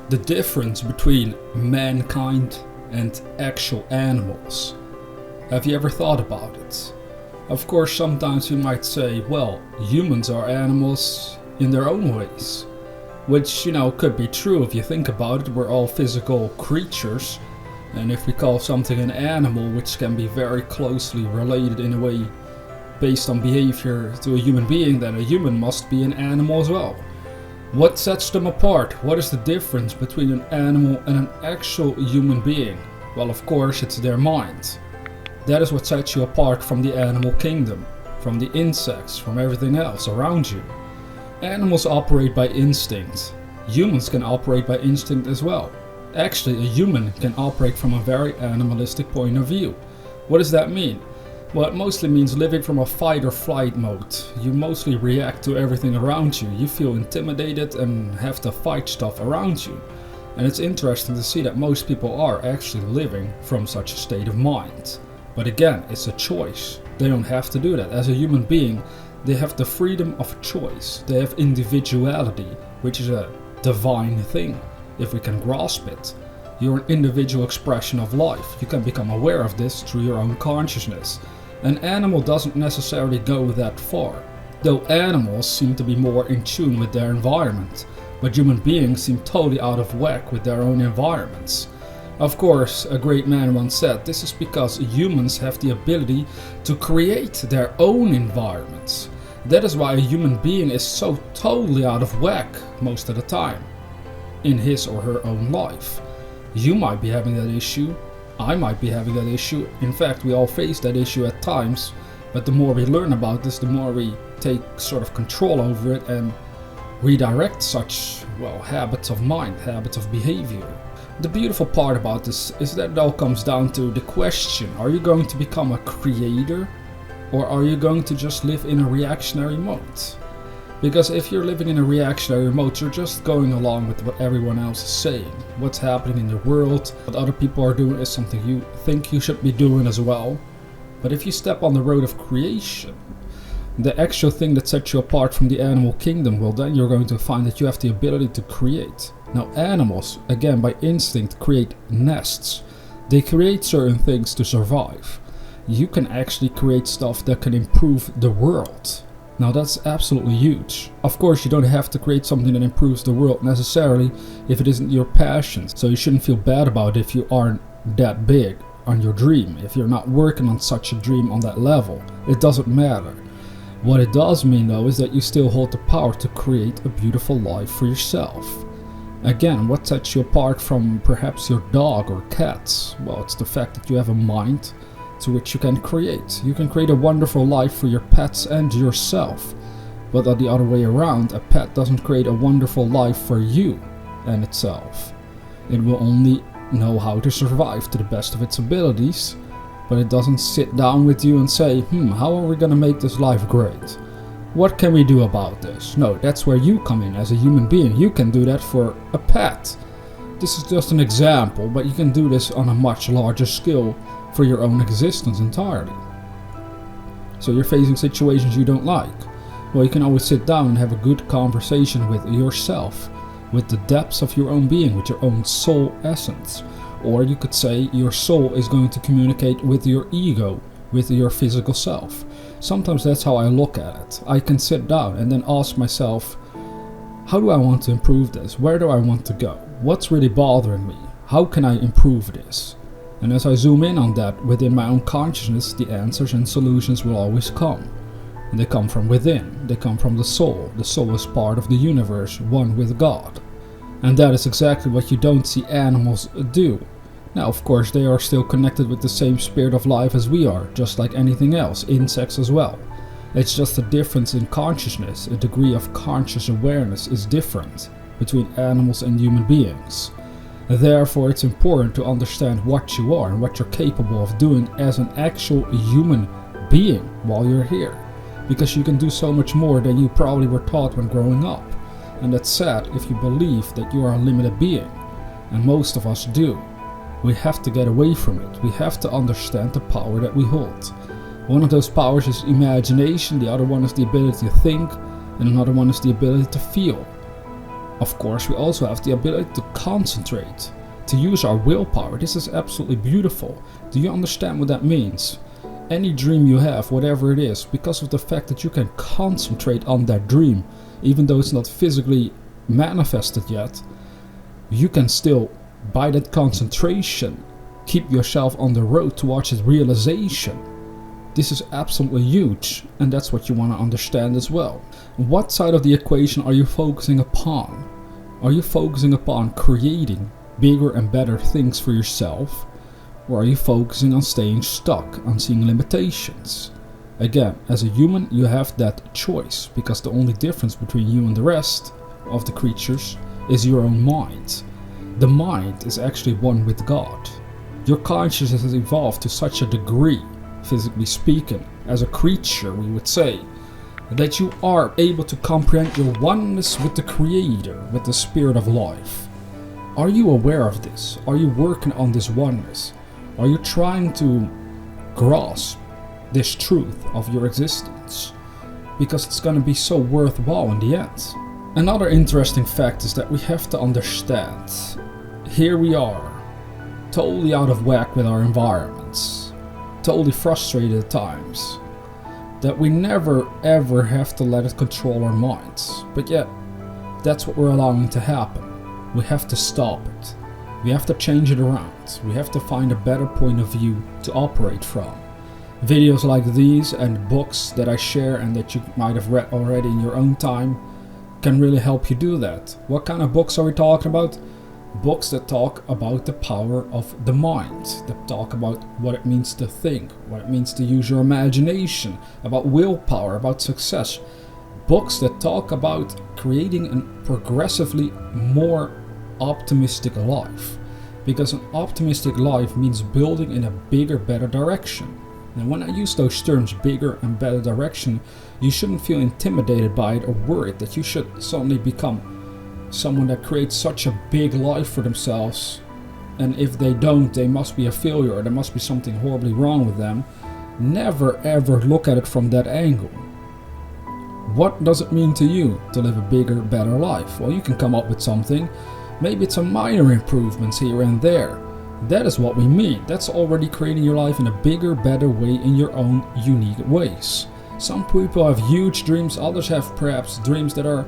The difference between mankind and actual animals. Have you ever thought about it? Of course, sometimes you might say, well, humans are animals in their own ways. Which, could be true if you think about it. We're all physical creatures. And if we call something an animal, which can be very closely related in a way based on behavior to a human being, then a human must be an animal as well. What sets them apart? What is the difference between an animal and an actual human being? Well, of course, it's their mind. That is what sets you apart from the animal kingdom, from the insects, from everything else around you. Animals operate by instinct. Humans can operate by instinct as well. Actually, a human can operate from a very animalistic point of view. What does that mean? Well, it mostly means living from a fight or flight mode. You mostly react to everything around you. You feel intimidated and have to fight stuff around you. And it's interesting to see that most people are actually living from such a state of mind. But again, it's a choice. They don't have to do that. As a human being, they have the freedom of choice. They have individuality, which is a divine thing, if we can grasp it. You're an individual expression of life. You can become aware of this through your own consciousness. An animal doesn't necessarily go that far, though animals seem to be more in tune with their environment, but human beings seem totally out of whack with their own environments. Of course, a great man once said, this is because humans have the ability to create their own environments. That is why a human being is so totally out of whack most of the time, in his or her own life. You might be having that issue. I might be having that issue. In fact, we all face that issue at times. But the more we learn about this, the more we take sort of control over it and redirect such, habits of mind, habits of behavior. The beautiful part about this is that it all comes down to the question, are you going to become a creator? Or are you going to just live in a reactionary mode? Because if you're living in a reactionary mode, you're just going along with what everyone else is saying. What's happening in the world, what other people are doing is something you think you should be doing as well. But if you step on the road of creation, the actual thing that sets you apart from the animal kingdom, well, then you're going to find that you have the ability to create. Now, animals, again, by instinct, create nests. They create certain things to survive. You can actually create stuff that can improve the world. Now that's absolutely huge. Of course, you don't have to create something that improves the world necessarily if it isn't your passion. So you shouldn't feel bad about it if you aren't that big on your dream. If you're not working on such a dream on that level, it doesn't matter. What it does mean though is that you still hold the power to create a beautiful life for yourself. Again, what sets you apart from perhaps your dog or cats? Well, it's the fact that you have a mind to which you can create. You can create a wonderful life for your pets and yourself. But on the other way around, a pet doesn't create a wonderful life for you and itself. It will only know how to survive to the best of its abilities, but it doesn't sit down with you and say, how are we gonna make this life great? What can we do about this? No, that's where you come in as a human being. You can do that for a pet. This is just an example, but you can do this on a much larger scale for your own existence entirely. So you're facing situations you don't like. Well, you can always sit down and have a good conversation with yourself, with the depths of your own being, with your own soul essence. Or you could say your soul is going to communicate with your ego, with your physical self. Sometimes that's how I look at it. I can sit down and then ask myself, how do I want to improve this? Where do I want to go? What's really bothering me? How can I improve this? And as I zoom in on that within my own consciousness, the answers and solutions will always come. And they come from within. They come from the soul. The soul is part of the universe, one with God. And that is exactly what you don't see animals do. Now, of course, they are still connected with the same spirit of life as we are, just like anything else, insects as well. It's just a difference in consciousness. A degree of conscious awareness is different between animals and human beings. Therefore, it's important to understand what you are and what you're capable of doing as an actual human being while you're here. Because you can do so much more than you probably were taught when growing up. And that's sad if you believe that you are a limited being. And most of us do. We have to get away from it. We have to understand the power that we hold. One of those powers is imagination, the other one is the ability to think, and another one is the ability to feel. Of course, we also have the ability to concentrate, to use our willpower. This is absolutely beautiful. Do you understand what that means? Any dream you have, whatever it is, because of the fact that you can concentrate on that dream, even though it's not physically manifested yet, you can still, by that concentration, keep yourself on the road towards its realization. This is absolutely huge, and that's what you want to understand as well. What side of the equation are you focusing upon? Are you focusing upon creating bigger and better things for yourself? Or are you focusing on staying stuck, on seeing limitations? Again, as a human, you have that choice, because the only difference between you and the rest of the creatures is your own mind. The mind is actually one with God. Your consciousness has evolved to such a degree, physically speaking, as a creature, we would say, that you are able to comprehend your oneness with the Creator, with the Spirit of life. Are you aware of this? Are you working on this oneness? Are you trying to grasp this truth of your existence? Because it's going to be so worthwhile in the end. Another interesting fact is that we have to understand, here we are, totally out of whack with our environments, totally frustrated at times, that we never ever have to let it control our minds. But yet, that's what we're allowing to happen. We have to stop it. We have to change it around. We have to find a better point of view to operate from. Videos like these and books that I share and that you might have read already in your own time can really help you do that. What kind of books are we talking about? Books that talk about the power of the mind, that talk about what it means to think, what it means to use your imagination, about willpower, about success. Books that talk about creating a progressively more optimistic life. Because an optimistic life means building in a bigger, better direction. And when I use those terms, bigger and better direction, you shouldn't feel intimidated by it or worried that you should suddenly become someone that creates such a big life for themselves, and if they don't, they must be a failure, or there must be something horribly wrong with them. Never ever look at it from that angle. What does it mean to you to live a bigger, better life? Well, you can come up with something. Maybe it's a minor improvements here and there. That is what we mean. That's already creating your life in a bigger, better way in your own unique ways. Some people have huge dreams, others have perhaps dreams that are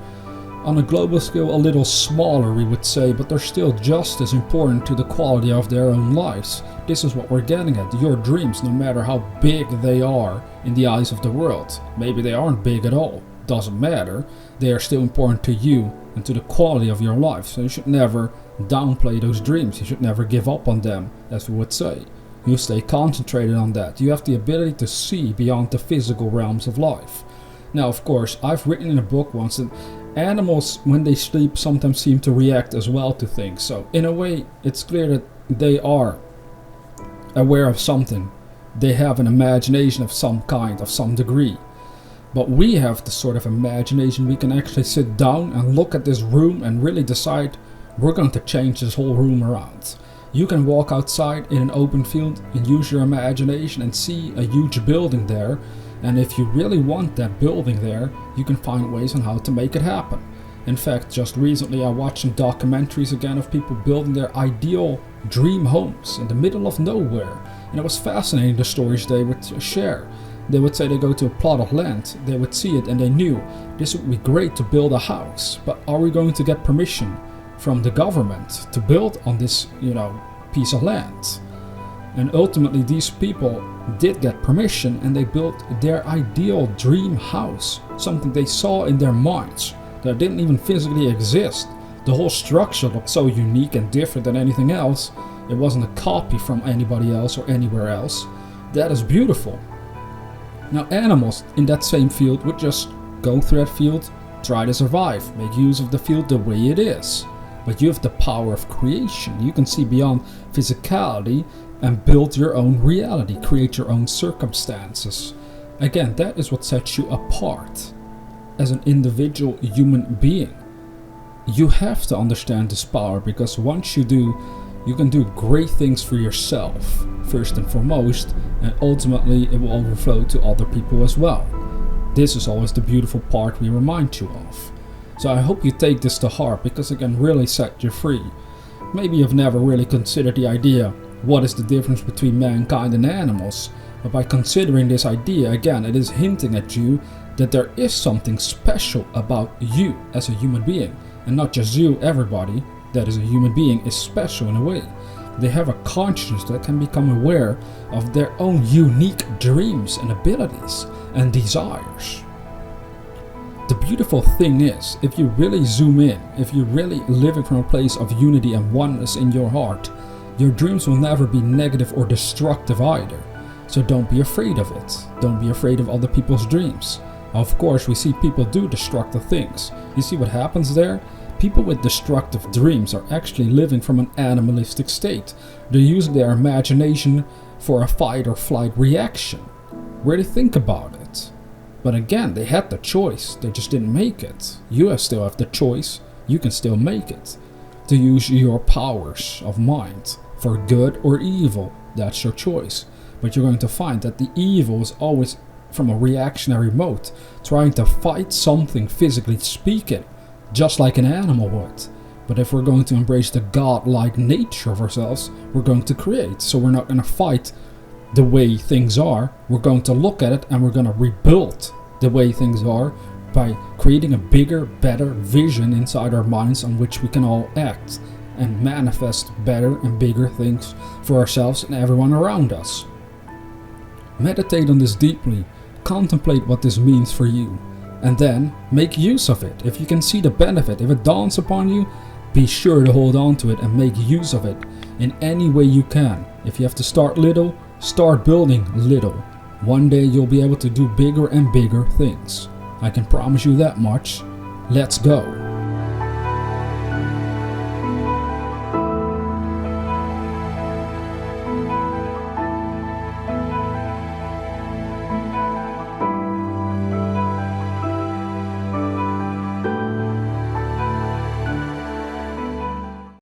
on a global scale a little smaller, we would say, but they're still just as important to the quality of their own lives. This is what we're getting at. Your dreams, no matter how big they are in the eyes of the world, maybe they aren't big at all, doesn't matter, they are still important to you and to the quality of your life. So you should never downplay those dreams. You should never give up on them, as we would say. You stay concentrated on that. You have the ability to see beyond the physical realms of life. Now, of course, I've written in a book once that animals, when they sleep, sometimes seem to react as well to things. So in a way, it's clear that they are aware of something. They have an imagination of some kind, of some degree. But we have the sort of imagination, we can actually sit down and look at this room and really decide we're going to change this whole room around. You can walk outside in an open field and use your imagination and see a huge building there. And if you really want that building there, you can find ways on how to make it happen. In fact, just recently I watched some documentaries again of people building their ideal dream homes in the middle of nowhere. And it was fascinating, the stories they would share. They would say they go to a plot of land, they would see it and they knew this would be great to build a house. But are we going to get permission from the government to build on this, piece of land? And ultimately these people did get permission and they built their ideal dream house, something they saw in their minds that didn't even physically exist. The whole structure looked so unique and different than anything else. It wasn't a copy from anybody else or anywhere else. That is beautiful. Now animals in that same field would just go through that field, try to survive, make use of the field the way it is. But you have the power of creation. You can see beyond physicality and build your own reality, create your own circumstances. Again, that is what sets you apart as an individual human being. You have to understand this power, because once you do, you can do great things for yourself, first and foremost, and ultimately it will overflow to other people as well. This is always the beautiful part we remind you of. So I hope you take this to heart because it can really set you free. Maybe you've never really considered the idea, what is the difference between mankind and animals? But by considering this idea, again, it is hinting at you that there is something special about you as a human being. And not just you, everybody that is a human being is special in a way. They have a consciousness that can become aware of their own unique dreams and abilities and desires. The beautiful thing is, if you really zoom in, if you're really living from a place of unity and oneness in your heart, your dreams will never be negative or destructive either. So don't be afraid of it. Don't be afraid of other people's dreams. Of course, we see people do destructive things. You see what happens there? People with destructive dreams are actually living from an animalistic state. They're using their imagination for a fight or flight reaction. Really think about it. But again, they had the choice, they just didn't make it. You still have the choice, you can still make it. To use your powers of mind for good or evil, that's your choice. But you're going to find that the evil is always from a reactionary mode, trying to fight something physically speaking, just like an animal would. But if we're going to embrace the godlike nature of ourselves, we're going to create. So we're not going to fight the way things are, we're going to look at it and we're going to rebuild the way things are by creating a bigger, better vision inside our minds on which we can all act and manifest better and bigger things for ourselves and everyone around us. Meditate on this deeply, contemplate what this means for you, and then make use of it. If you can see the benefit, if it dawns upon you, be sure to hold on to it and make use of it in any way you can. If you have to start little, start building little. One day you'll be able to do bigger and bigger things. I can promise you that much. Let's go.